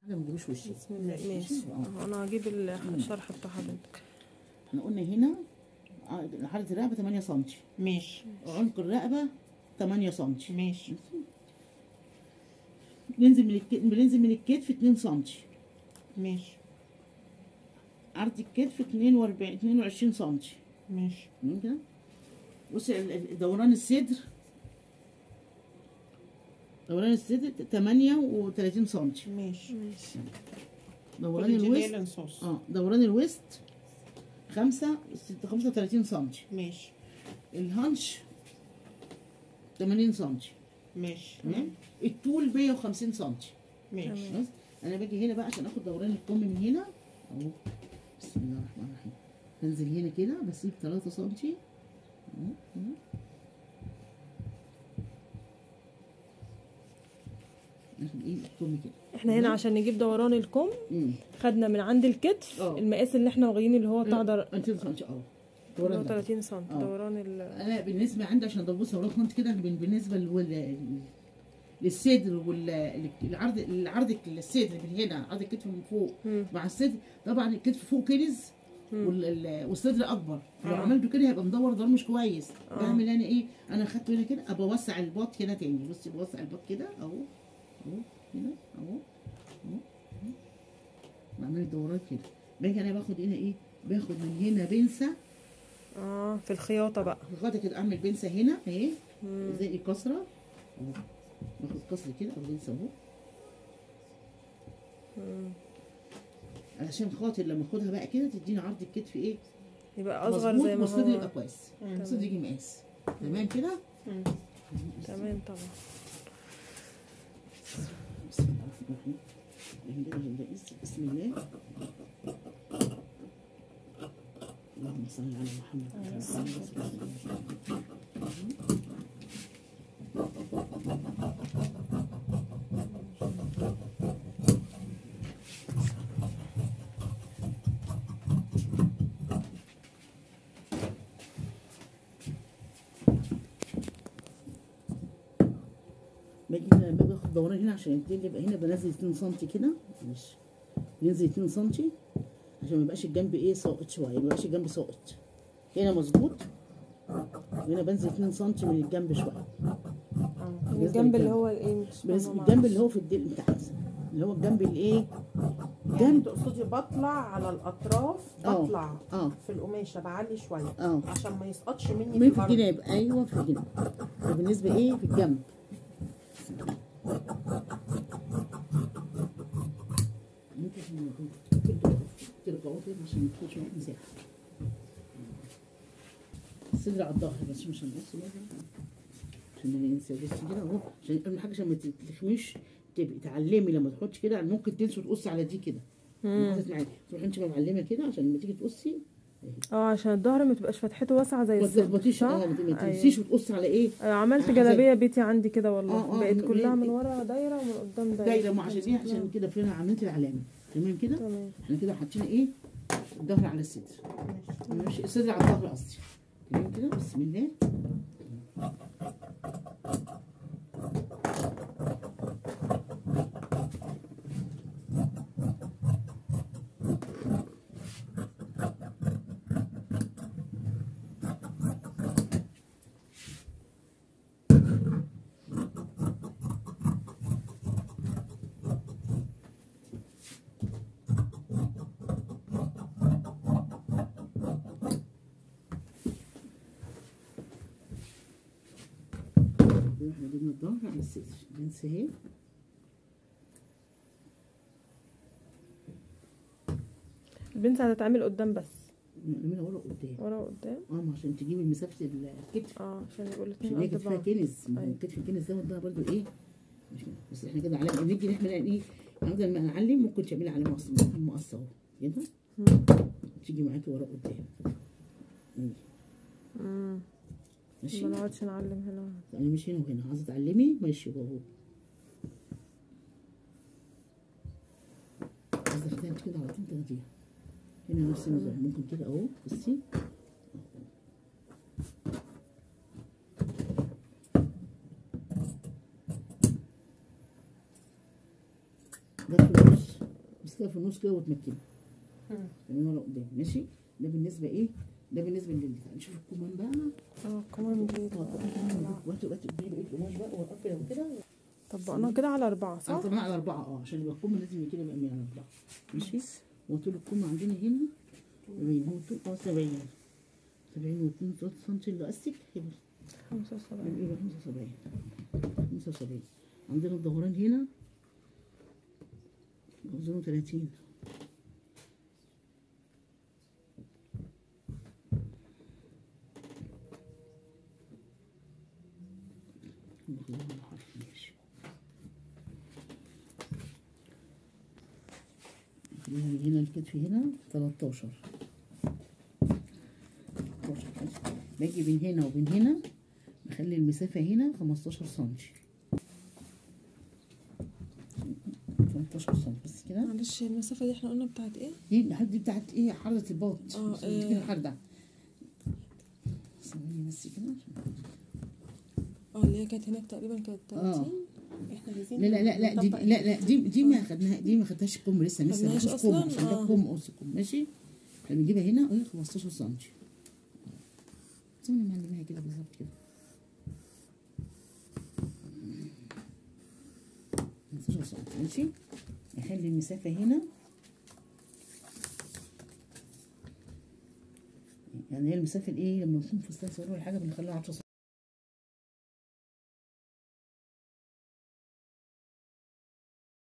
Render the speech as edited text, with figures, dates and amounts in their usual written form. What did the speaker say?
حاجه ما تجيبش وشي. بسم الله. ماشي اهو انا هجيب الشرح بتاع حضرتك. احنا قلنا هنا حالة الرقبه 8 سم. ماشي. عمق الرقبه 8 سم. ماشي. بننزل من الكتف 2 سم. ماشي. عرض الكتف 22 سم. ماشي. كده. بصي دوران الصدر 38 سم. ماشي. دوران الوسط دوران الوسط 35 سم. ماشي. الهنش 80 سم. ماشي. الطول 150 سم. ماشي. بس انا باجي هنا بقى عشان اخد دوران الكم من هنا اهو. بسم الله الرحمن الرحيم. هنزل هنا كده بسيب 3 سم. ناخد ايه الكم كده. احنا هنا عشان نجيب دوران الكم خدنا من عند الكتف المقاس اللي احنا واخدينه اللي هو بتاع 30 سم. اللي هو 30 سم دوران انا بالنسبه عندي عشان ببص اوريكم انت كده بالنسبه للصدر والعرض الصدر من هنا عرض الكتف من فوق مع الصدر. طبعا الكتف فوق كنز والصدر اكبر. لو عملته كده هيبقى مدور دور مش كويس. بعمل انا ايه؟ انا خدته هنا كده ابقى اوسع الباط هنا تاني. بصي بوسع الباط كده اهو اهو هنا اهو اهو بعمل دورات كده. باجي انا باخد هنا ايه؟ باخد من هنا بنسه في الخياطه بقى. في الخياطه كده اعمل بنسه هنا اهي زي الكسره اهو. باخد كسر كده او بنسه اهو علشان خاطر لما اخدها بقى كده تديني عرض الكتف ايه؟ يبقى اصغر زي ما هو والصدر يبقى كويس. الصدر يجي مقاس تمام كده؟ تمام طبعا. بسم الله الرحمن الرحيم. بسم الله. اللهم صل على محمد. باجي هنا لما باخد دوران هنا عشان يبقى هنا بنزل 2 سم كده. ماشي. بننزل 2 سم عشان ما يبقاش الجنب ايه ساقط شويه. ما يبقاش الجنب ساقط. هنا مظبوط. هنا بنزل 2 سم من الجنب شويه. من الجنب اللي هو الايه؟ الجنب اللي هو في الديل بتاعتي اللي هو الجنب الايه؟ جنب تقصدي بطلع على الاطراف. بطلع في القماشه بعلي شويه عشان ما يسقطش مني في الجناب. ايوه في الجناب. بالنسبه ايه في الجنب. ممكن ترجعوا كده عشان ما تاخدش وقت مساحه. الصدر على الظهر بس مش هنقص عشان ما ننسى. بس كده اهو عشان اهم حاجه عشان ما تلخميش تبقي تعلمي لما تحطي كده. ممكن تنسي وتقصي على دي كده. تروحي انت معلمه كده عشان لما تيجي تقصي عشان الظهر ما تبقاش فتحته واسعه زي الصدر. ما تلخبطيش. ما تنسيش وتقصي على ايه. عملت جلابيه بيتي عندي كده والله. بقت كلها من ورا دايره ومن قدام دايره. ما عشان ايه؟ عشان كده فينا عملت العلامه. تمام كده. احنا كده حاطين ايه؟ الظهر على الصدر. ماشي. الصدر على الظهر قصدي. تمام كده. بسم الله. احنا جبنا الظهر على الصدر. بنسى اهي. البنسة هتتعمل قدام بس. نعملها ورا قدام. ورا قدام. ما عشان تجيبي مسافة الكتف. عشان يبقوا الاتنين عشان هي كتفها كنز. الكتف الكنز ده وده برضه ايه؟ بس احنا كده علامة. نيجي نعمل ايه؟ هنفضل ما نعلم. ممكن تعملي علامة مقصة اهو كده. تيجي معاكي ورا قدام. ماشي. ما نقعدش نعلم هنا. انا مش هنا وهنا. عايزة تعلمي ماشي اهو. عايزة تاخديها كده على طول تاخديها. هنا نفس النظام. ممكن كده اهو. بصي ده في النص. تمسكها في النص كده وتمكنها. تمام ورا قدام ماشي. ده بالنسبه ايه؟ ده بالنسبه نشوف الكمام بقى. الكمام دي وقت بقيه القماش بقى وقفل كده. طبقناه كده على 4 صح؟ طبقناه على 4 عشان يبقى الكم لازم كده يبقى على 4 ماشي. وطول الكم عندنا هنا باين هو طول 70 و2 سم الاستيك هنا 75 يبقى 75 عندنا الدوران هنا وزنه 30 هنا الكتف هنا 13 باجي بين هنا وبين هنا بخلي المسافة هنا 15 سنتي 18 سنتي بس كده. معلش المسافة دي احنا قلنا بتاعت ايه؟ دي بتاعت ايه؟ حردة الباط. دي كده حردة. ثواني بس كده اللي هي كانت هناك تقريبا كانت 30. احنا عايزين لا دي ما خدناها، دي ما خدتهاش كم لسه ما خدناش كم عشان ده كم قص كم ماشي. احنا بنجيبها هنا اهي 15 سنتي. زي ما نعملها كده بالظبط كده 15 سنتي ماشي. نخلي المسافة هنا يعني هي المسافة الايه لما نكون فستان صغير ولا حاجة بنخليها 10 سنتي.